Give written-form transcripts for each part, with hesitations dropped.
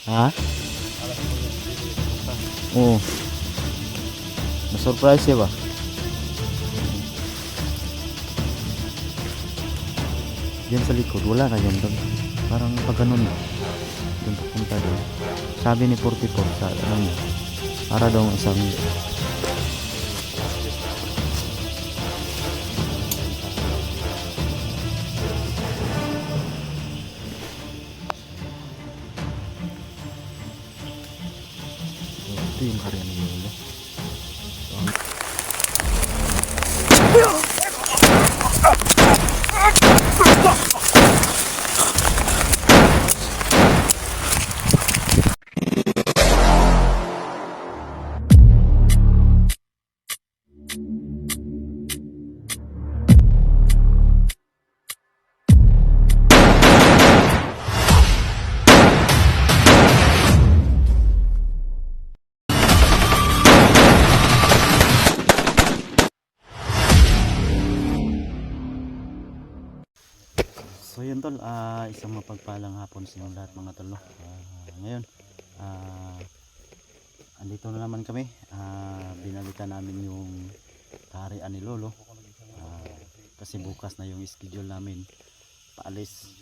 Ha? Oo. Na-surprise siya ba? Diyan sa likod, wala na yan doon. Parang pag ganun na. Doon papunta doon. Sabi ni 44 sa ano niya. Para daw isang ito yung karya ng lolo. So yun tol, isang mapagpalang hapon sa inyong lahat mga tol, no? Ngayon, andito na naman kami. Binalikan namin yung kaharian ni lolo. Kasi bukas na yung schedule namin paalis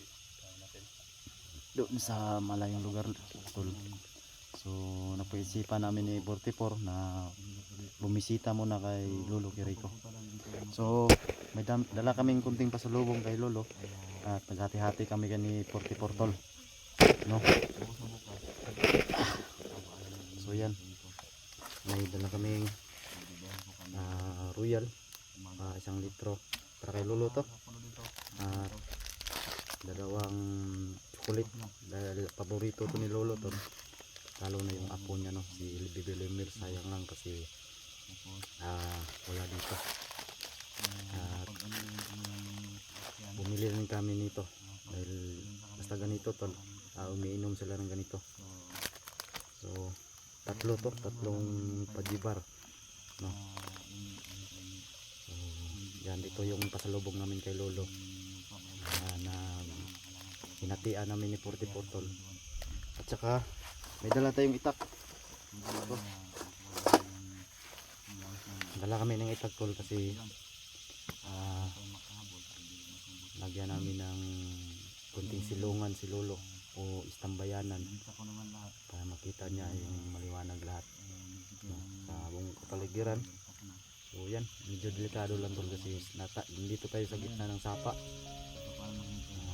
doon sa malayong lugar tol. So napaisipan namin ni 44 na bumisita muna kay Lolo Kiriko. So may dala kaming kunting pasalubong kay lolo. At naghati-hati kami ni 44 tol, no? So yan, may dala kaming royal, 1 litro para kay lolo to. At dalawang chocolate dahil paborito to ni lolo to, lalo na yung apo niya, no? Si Bibi Lemir, sayang lang kasi wala dito. At bumili rin kami nito dahil basta ganito tol, umiinom sila ng ganito. So tatlong pajibar, no? So yan, dito yung pasalubong namin kay lolo, na hinatian namin ni 44 tol. At saka may dala tayong itak. Ito, dala kami ng itak tol kasi lagyan namin ng kunting silungan si lolo o istambayanan para makita niya yung maliwanag lahat, no, sa buong kapaligiran. So yan, medyo delikado lang tol kasi dito tayo sa gitna ng sapa,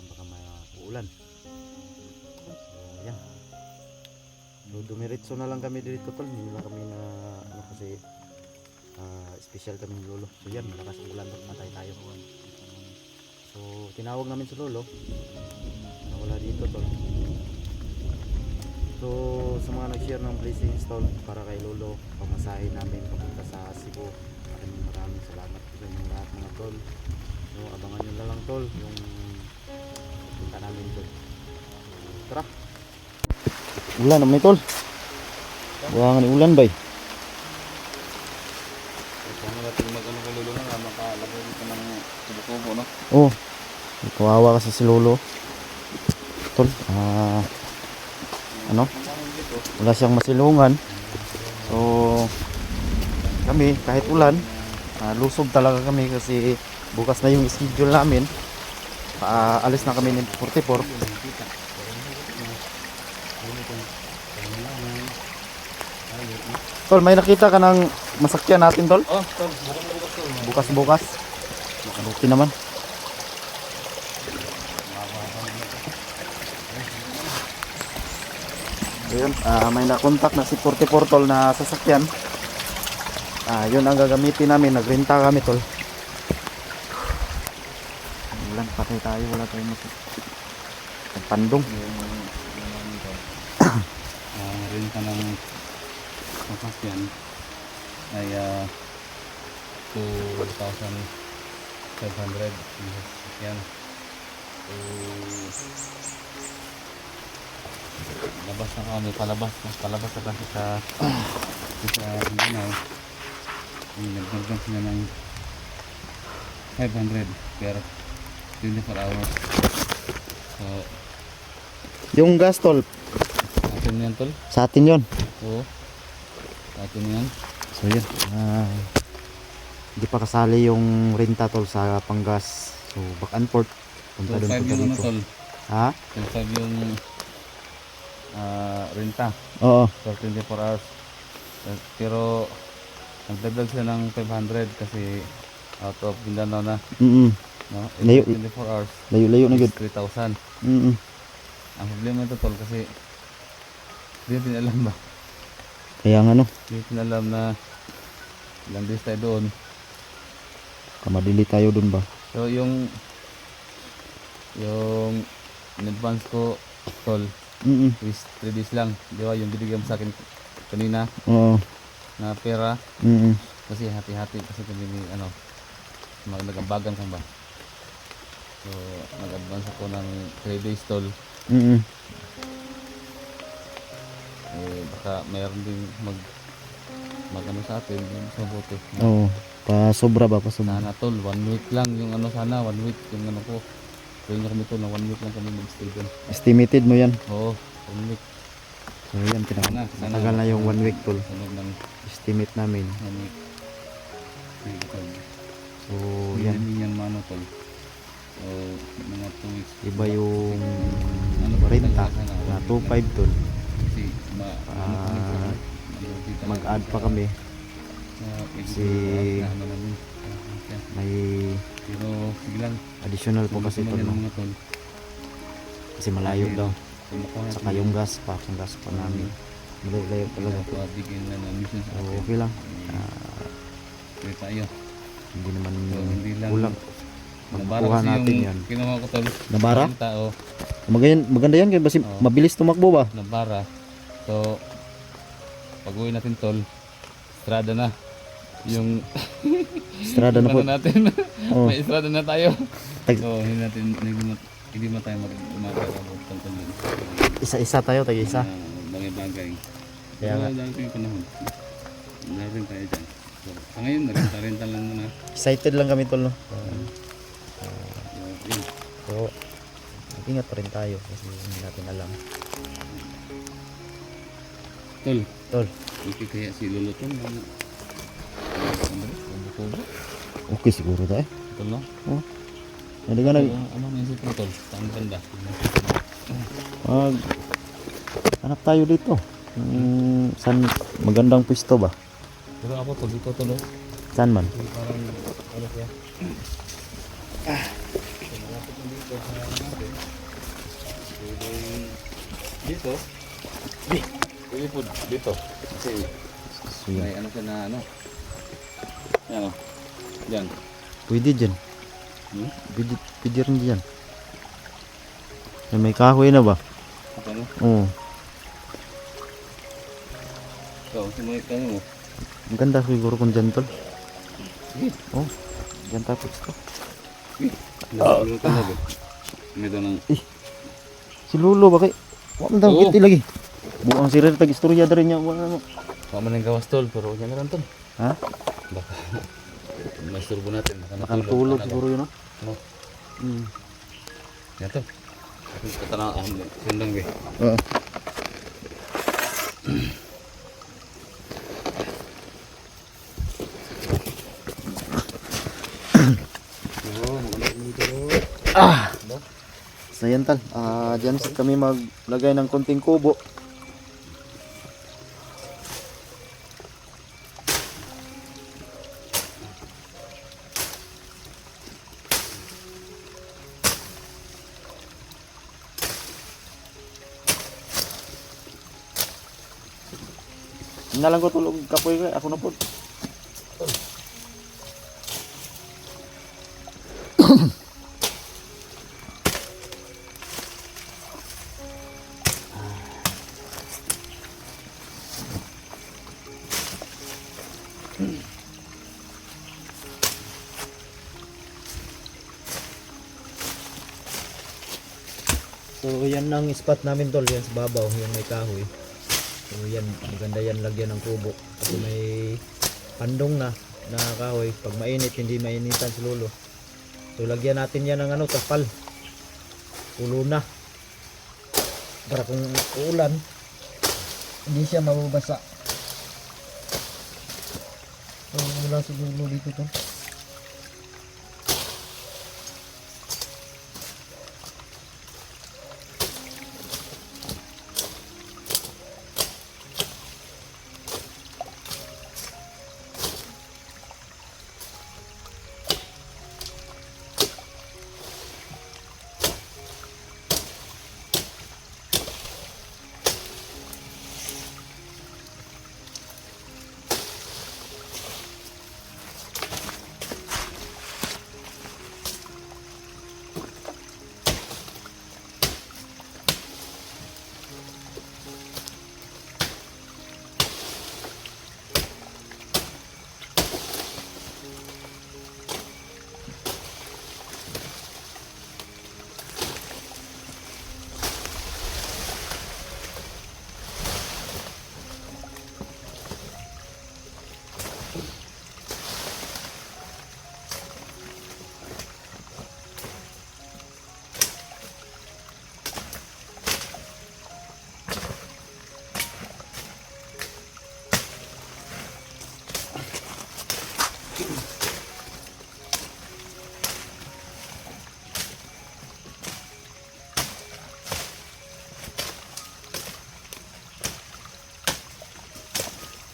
baka mauulan. So yan, so dumiretso na lang kami dito tol, hindi na kami na ano, kasi special kami ni lolo. So yan, malakas ang ulan tol, matay tayo. So tinawag namin si lolo na wala dito tol. So sa mga nag-share ng blessings tol para kay lolo, pamasahe namin papunta sa Cebu, maraming salamat sa inyong lahat mga tol. So abangan nyo na lang tol yung punta namin tol. Tara, ulan naman tol, buwangan ni ulan bay. Oh, kawawa kasi si lolo tol. Ano, wala siyang masilungan. So kami kahit ulan, lusob talaga kami kasi bukas na yung schedule namin. Alis na kami ni 44. Tol, may nakita ka ng masakyan natin tol? Oh tol, bukas. Makabuti naman. Ayun, may nakontak na si 44 tol na sasakyan. Yun ang gagamitin namin, nagrenta kami tol. Ulan, patay tayo, wala tayong pandong. Renta ng sasakyan ay 2,500 yan. Labas na kami, palabas na kasi sa Mindanao. Nagdagdag sila ng 500 per 24 hours. So yung gas tol, atin yan tol. Sa atin yon. Oo. Sa atin yan. So yun. Hindi pa kasali yung renta tol sa Panggas. So back and forth. Punta doon, 2.5 punta yung ano dito. tol. Ha? 2.5 yung renta Oo. for 24 hours. Pero nagdagdag sila ng 500 kasi out of Mindanao na. No? Layo. 24 hours. Layo-layo na is good. 3,000. Mm. Ang problema ito tol kasi hindi natin alam ba? Kaya nga no, Hindi natin alam na ilang days tayo doon. kamadili tayo dun ba? So yung in advance ko tol is 3 days lang. Di ba yung binigyan mo sa akin kanina Oo. na pera Mm. kasi hati-hati kasi kami ni ano nag-ambagan ka ba? So nag-advance ako ng 3 days tol. Mm. Baka mayroon din mag ano sa atin yung sa bote. Oo. Pa sobra ba? Pa sobra. Sana tol, 1 week lang yung ano sana, 1 week yung ano ko. Kaya kami tol na 1 week lang kami mag-stay doon. Estimated mo yan. Oo, 1 week. So yan, Sana, matagal na yung 1 week tol. Sunod ng Estimate namin. 1 week. Sige, tol. So Yan yan. yan mano tol. So mga 2 weeks. Iba yung Ano ba renta talaga sana, na 1 week 2.5 tol. Kasi Mag-add pa kami. Kasi- ano namin. May Pero sige lang. additional po kasi tol. No? mga tol. Kasi malayo daw. Kumukuha natin Saka yung gas pa. Yung gas pa namin. Malayo talaga tol. bigyan na ng mission sa So atin. okay lang. Kaya tayo. Hindi naman So, hindi lang kulang. nabara Magkuha kasi natin yung yan. kinuha ko tol. Nabara? Yung tao, Maganda yan kasi Oo. mabilis tumakbo ba? nabara. So, pag uwi natin tol, estrada na. Yung Estrada na po. ano natin. Oo. May estrada na tayo. Tag- So, hindi mo tayo magkakabot tol yun. Isa-isa tayo, tag-isa. Bagay-bagay. Kaya nga. Dahil ko yung panahon. Dahil tayo dyan. So, sa ngayon, nagrental lang muna. Excited lang kami tol no. Yun. So, ingat pa rin tayo kasi hindi natin alam. Tol, Tol, okay kaya si Lolo tol. Kubo-kubo. okay siguro tayo. Tol no? Hindi ka Ano ang isip mo tol? Saan banda? mag hanap tayo dito. Saan magandang pwesto ba? Pero ako tol, dito tol. Saan man? Parang ano kaya? Malapit na dito sa natin. Dito. Pwede po dito. Kasi So, yan. may ano siya na ano. Yan o. Yan. Pwede dyan. Hmm? Pwede rin dyan. May kahoy na ba? Ano? Oo. Ikaw, sumay tayo mo. Ang ganda siguro kung dyan tol. Sige. Oh, dyan tayo pwesto. Ano talaga? May doon ng... Si Lolo ba kay? Wala daw Oo. kiti lagi. Buang sirir tag istorya dari niya wala mo. Paman ng gawas tol, pero yan na lang tol. Ha? Baka mas turbo natin. Baka natulog siguro yun no. No? Hmm. Yan tol. Kata na sundang be. Oo. So yan tal, dyan kami maglagay ng konting kubo. Nalang ko tulog kapoy ko, ako na po. So yan ang spot namin tol, yan sa babaw, yung may kahoy. So yan, maganda yan lagyan ng kubo. Kasi may pandong na kahoy. Pag mainit, hindi mainitan si Lolo. So lagyan natin yan ng ano, tapal. Ulo na. Para kung uulan, hindi siya mababasa. So, mula sa dulo dito to.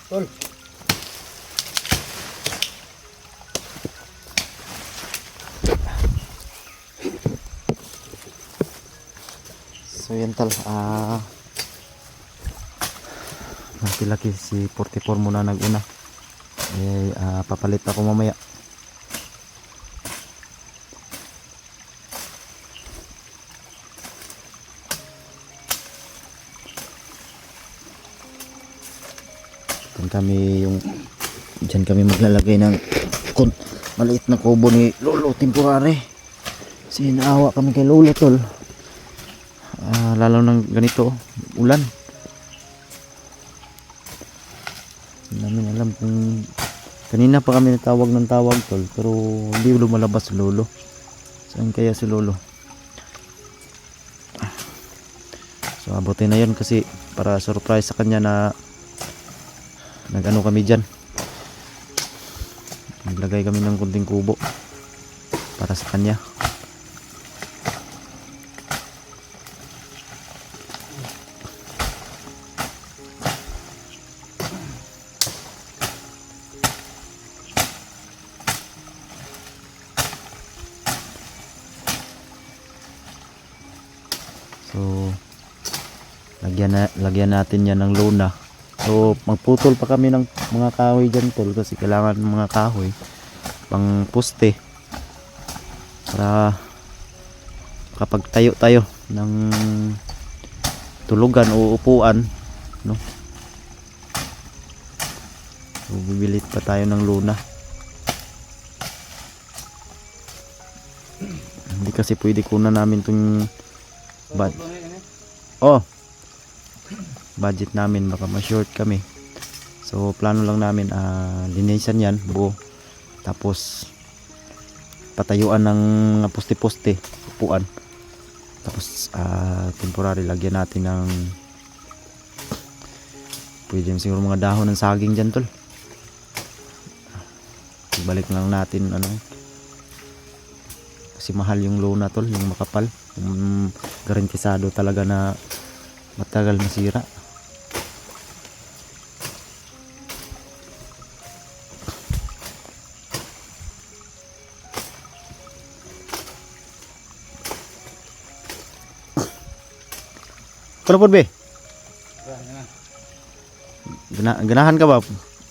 Tol. So yan tal, laki si 44 muna naguna. Papalit ako mamaya. Diyan kami maglalagay ng maliit na kubo ni Lolo temporary. Kasi naawa kami kay Lolo tol. Lalo ng ganito ulan. Hindi namin alam kung kanina pa kami natawag ng tawag tol, pero hindi lumalabas si Lolo. Saan kaya si Lolo? So abutin na yun kasi para surprise sa kanya na nag-ano kami dyan, naglagay kami ng kunting kubo para sa kanya. So lagyan natin yan ng lona. So magputol pa kami ng mga kahoy dyan tol, kasi kailangan ng mga kahoy pang poste para kapag tayo ng tulugan o upuan, no? So bibilit pa tayo ng luna. Hindi kasi pwede kunan namin itong budget namin, baka ma-short kami. So plano lang namin linisan yan buo, tapos patayuan ng poste-poste, upuan, tapos temporary lagyan natin ng pwede siguro mga dahon ng saging dyan tol. Balik lang natin kasi mahal yung lona tol, yung makapal, yung garantisado talaga na matagal masira. Ano po be? Ganahan ka ba?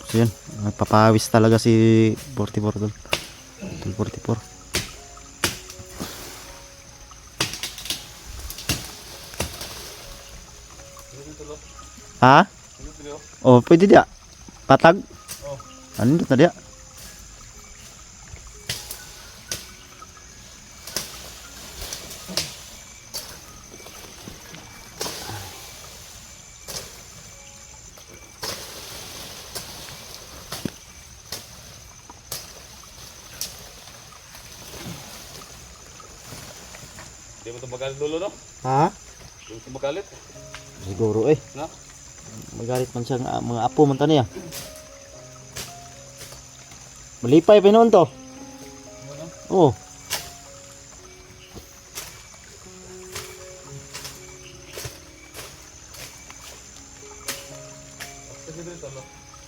So yun, papawis talaga si 44 tol. 44. Ha? Oh, pwede dia. Patag? Oh. Ano na dia? Di mo ito magalit lolo no? Ha? Di mo ito magalit. Siguro Na? Magalit man siya nga mga apo man tani ah. Malipay pa noon to. Oh.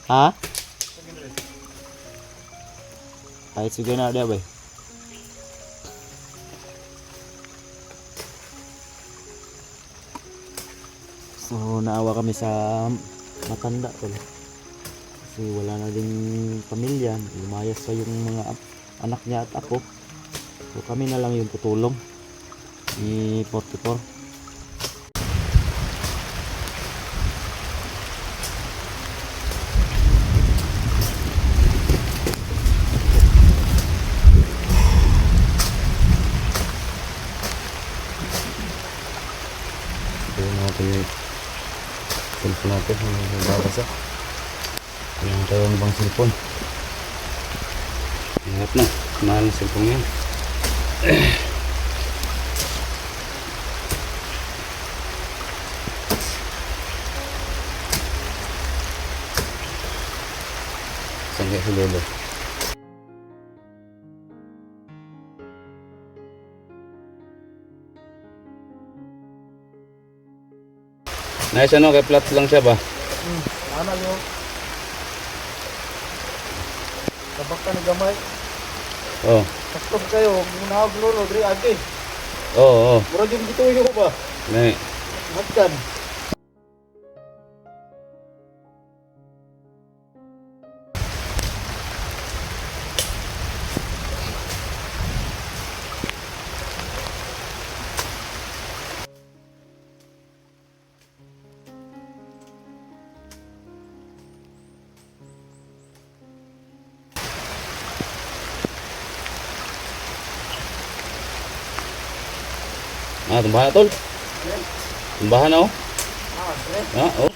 Ha? Kahit sige na dia bay. So naawa kami sa matanda tol. Kasi wala na ding pamilya, lumayas pa yung mga anak niya at ako. So kami na lang yung tutulong ni 44. Ayun natin yung cellphone natin. Nababasa. Ayan tayo ang ibang cellphone. Hirap na. Mahal ang cellphone yan. Saan kaya si Lolo? Nice ano, kay flat lang siya ba? Ano yung tabak ka ni gamay. Oo. Sakto kayo, munahag lolo, diri agi. Oo, oo. Murag yung gituyo ko ba? Nay. Magkan. Ah, tumbahan na tol. Tumbahan na oh. Ah, oh.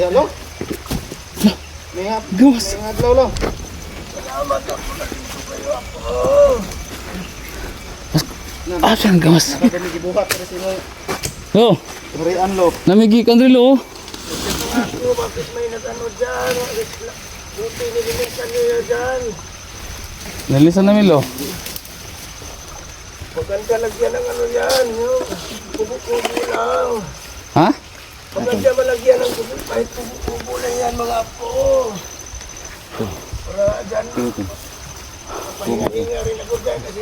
Di alo. Mingat. Gawas. Mingat lolo. Ah, saan gawas? Kami gibuhat pero sino Oh, Rian lo. namigi kan rilo. Ako bakit may nagano diyan? Buti nililisan niyo diyan. Nalisan namin lo. Maganda lagyan ng ano yan, yung kubo-kubo lang. Ha? Maganda malagyan ng kubo, kahit kubo-kubo lang yan mga apo. Para dyan, pahinga-hinga rin ako dyan kasi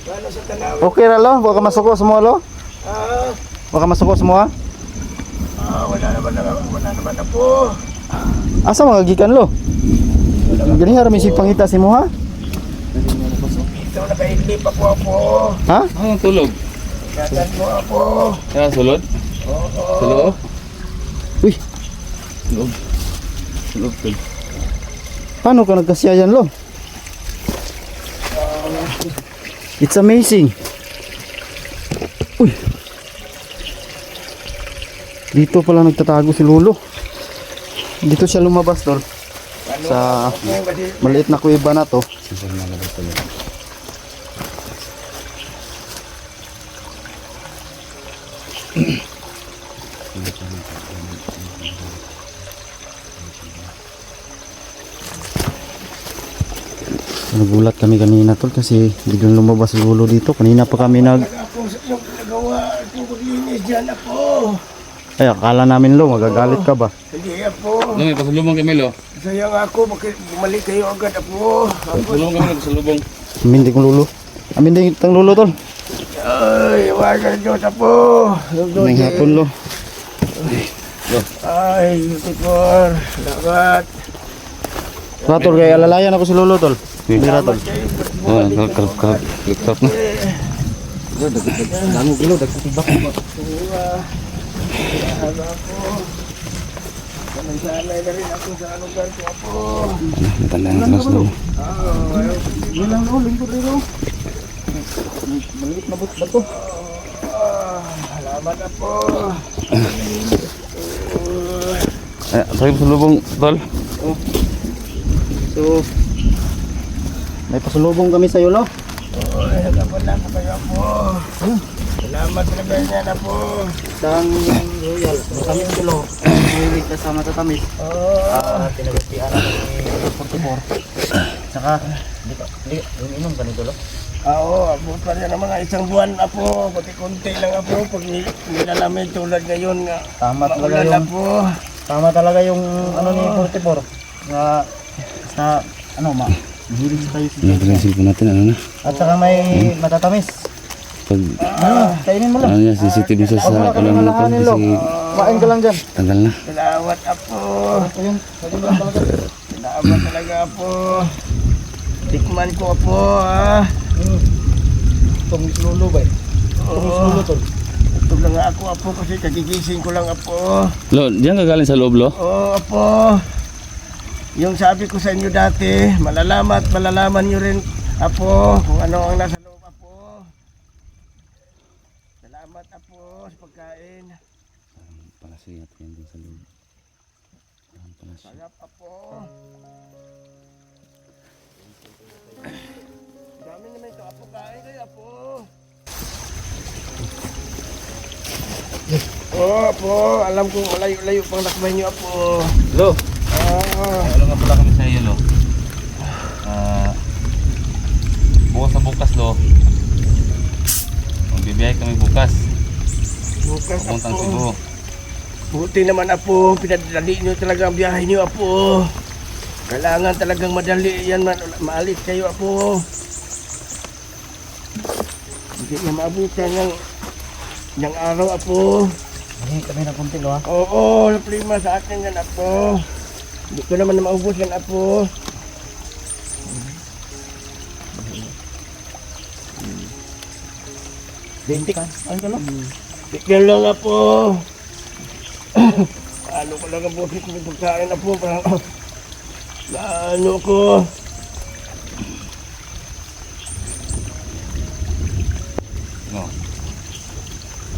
gano'n sa tanawin. Okay ra lo, baka masuko semua lo. Ah, Baka masuko semua. wala naman na po. Asa mga gikan lo? Gani harami si pangita si mo ha? Ito nakaidli pa po ako. Ha? Anong tulog? Dadan mo ako. Kaya sulod? Oo. Sulod? Uy, Sulod. Sulod. Sulod. paano ka nagkasya yan lo? It's amazing. Uy. Dito pala nagtatago si Lolo. Dito siya lumabas tol. Sa maliit na kuweba na to. Nagulat kami kanina tol kasi biglang lumabas si Lolo dito. Kanina pa kami Ako sa yung nagawa, itong paglinis dyan ako. Ay, akala namin lo, magagalit ka ba? Hindi ako. May pasalubong kay Melo. Sayang ako, bakit bumalik kayo agad ako. Pasalubong kami, pasalubong. Amin din kong Lolo. Amin din itang Lolo tol. Ay, wala Diyos ako. Nang hapon lo. Ay, beautiful. Salamat. Ratol kay alalayan ako si Lolo tol. Hindi Ratol. Oh, karap. Karap na. Dami kilo, dagtibak ko. Salamat ako. Sanay na rin ako sa lugar ko ako. Tandaan natin mas lolo. Yun lang lo, lingkod rin lo. Maliit na ba to? Salamat ako. Sorry, pasalubong, tol. So, may pasulubong kami sa iyo lo. Ay, nagkapala ko kayo ako. Salamat talaga yan ako. Isang royal, matamis kilo. Mahilig ka sa matatamis. Tinagasian ni 44. Saka, yung inom ka nito lo. Oo, abot pa rin ang mga isang buwan apo. Pati konti lang apo. Pag nilalamig tulad ngayon nga. Tama talaga Maulan yung, apo. tama talaga yung ano ni 44. Nga, sa, ano mahilig tayo si Ano pa yung cellphone natin, ano na? At saka may matatamis. Pag, Kainin mo lang. ano niya, sensitive siya Huwag mo sa na kami kalang malahanin lo. kasi Kumain ka lang dyan. tanggal na. Salamat apo. Ayun, pwede mo lang talaga. Salamat talaga apo. Tikman ko apo ha. Itong Lolo ba eh? Itong Oo. Lolo tol. Ito lang nga ako apo kasi kagigising ko lang apo. Lo, diyan ka galing sa loob, lo? Oo apo. Yung sabi ko sa inyo dati, malalaman nyo rin apo kung ano ang nasa loob apo. Salamat apo sa pagkain. Palasi natin yan din sa loob. Palasi. Sarap apo. Dami naman ito apo, kain kayo apo. Oo apo, alam kong malayo-layo pang lakbay nyo apo. Lo, Ah, alam nga pala kami sa iyo, lo. Bukas na bukas, lo. Magbibiyahe kami bukas. bukas Pupuntang apo. Cebu. Buti naman apo, pinadali nyo talaga ang biyahe nyo apo. Kailangan talagang madali yan, maalit kayo apo. Hindi na maabutan ng araw apo. Hindi kami ng kunti lo ha. Oo, naplima sa akin yan apo. Hindi ko naman na maubos yan apo. Bintik ha. Ayun ka lo. Bigyan lang apo. Ano ko lang ang boses ng pagkain apo. Parang ano ko. No.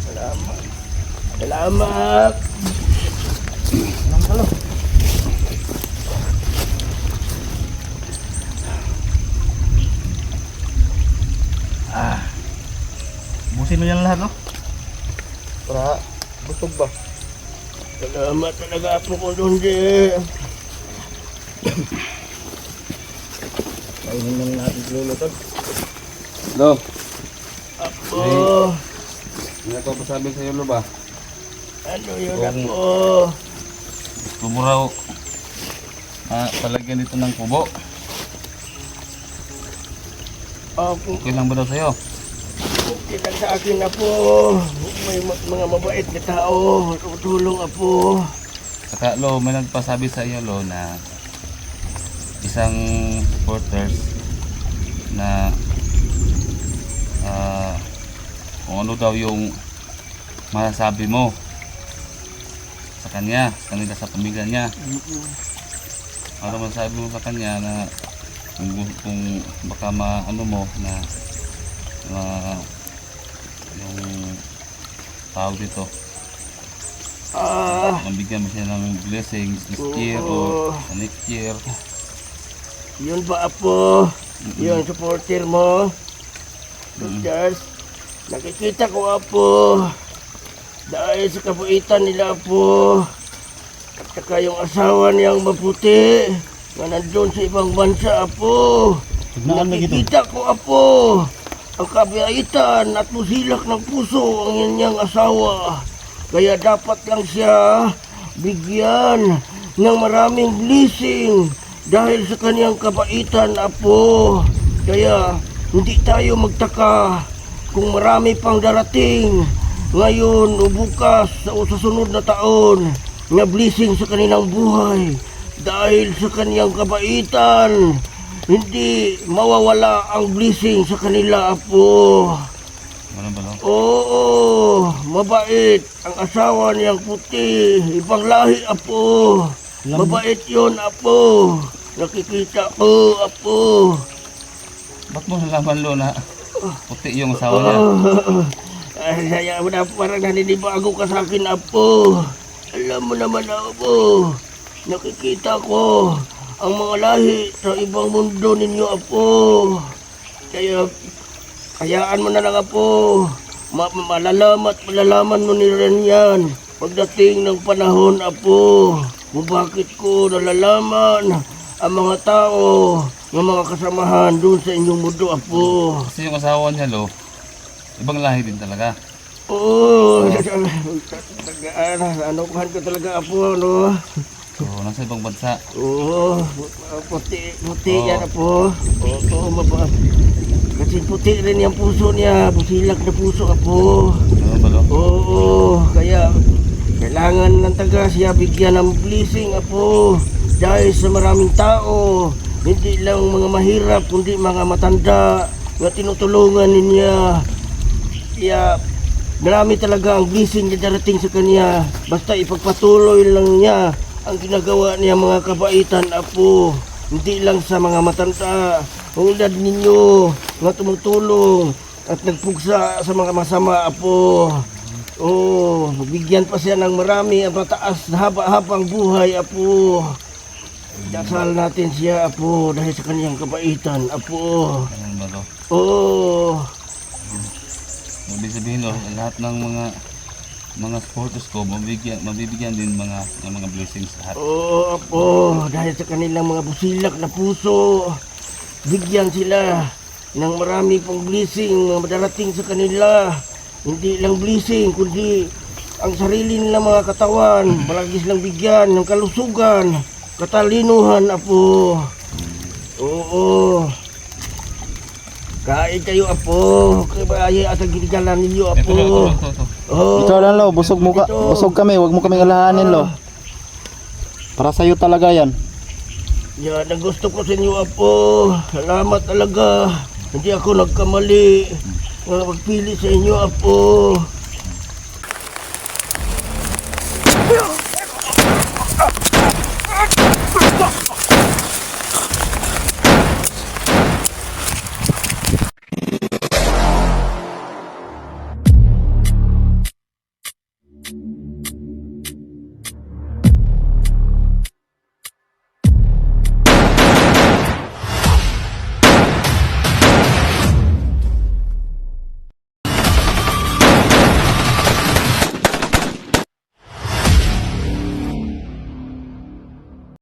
Salamat. Salamat. Halo. Busin mo yan lahat, no? Para busog ba? Salamat talaga po ko doon di. Kainin lang natin si Lolo tol. Lo, Apo. hindi ko pasabi sa iyo, Lo ba? Ano yun ako? Gusto mo raw palagyan dito ng kubo. Ako, Okay lang ba daw sa'yo? okay lang sa akin na po. May mga mabait na tao. Tutulong ako. Saka, Lo, may nagpasabi sa iyo, Lo, na isang supporters na kung ano daw yung masasabi mo sa kanya, sa kanila, sa pamilya niya. Ano masasabi mo sa kanya na kung baka maano mo na yung tao dito, mabigyan mo siya ng blessings this year o sa next year. Yun ba apo? Yung supporter mo? Just, nakikita ko apo. Dahil sa kabuitan nila apo. At saka yung asawa niyang maputi na nandun sa ibang bansa apo. Nakikita ko apo. Ang kabuitan at musilak ng puso ang inyong asawa. Kaya dapat lang siya bigyan ng maraming blessing dahil sa kanyang kabaitan apo. Kaya hindi tayo magtaka kung marami pang darating ngayon o bukas o sa sunod na taon na blessing sa kanilang buhay dahil sa kanyang kabaitan. Hindi mawawala ang blessing sa kanila apo. Ano ba, Lo? Oo, mabait ang asawa niyang puti, ibang lahi apo. Mabait yon apo. Nakikita ko apo. Ba't mo nalaman, Lo, na puti yung asawa niya? Ay, saya mo na parang naninibago ka sa akin apo. Alam mo naman apo, nakikita ko ang mga lahi sa ibang mundo ninyo apo. Kaya hayaan mo na lang apo. Malalaman mo ni rin yan pagdating ng panahon apo. Kung bakit ko nalalaman ang mga tao ng mga kasamahan doon sa inyong mundo apo. Kasi yung asawa niya, Lo, ibang lahi din talaga. Oo, anukuhan ko talaga apo, no? So, nasa ibang bansa. Oo, puti Oo. yan apo. Oo, kasi puti rin yung puso niya, busilak na puso apo. Ano ba, Lo? Oo, kaya kailangan ng taga siya bigyan ng blessing apo. Dahil sa maraming tao, hindi lang mga mahirap, kundi mga matanda na tinutulungan niya. Kaya marami talaga ang blessing na darating sa kanya. Basta ipagpatuloy lang niya ang ginagawa niya mga kabaitan apo. Hindi lang sa mga matanda. Ang edad ninyo, mga tumutulong at nagpugsa sa mga masama apo. Oh, bigyan pa siya ng marami at mataas na haba-habang buhay apo. Dasal natin siya apo dahil sa kanyang kabaitan apo. Ano ba, Lo? Oh, Ibig sabihin, Lo, lahat ng mga supporters ko, mabibigyan din ng mga blessings lahat. oo apo, dahil sa kanilang mga busilak na puso, bigyan sila ng marami pong blessing na madarating sa kanila. Hindi lang blessing, kundi ang sarili nilang mga katawan, palagi silang bigyan ng kalusugan, katalinuhan apo. Oo. Kain kayo apo, kaya at ang ginagalan ninyo Ito, apo. Lo, ito. Oh, Ikaw lang Lo, busog mo ka, Ito. busog kami, wag mo kaming alahanin Lo. Para sa'yo talaga yan. yan ang gusto ko sa inyo apo. Salamat talaga. Hindi ako nagkamali. Pagpili sa inyo apo.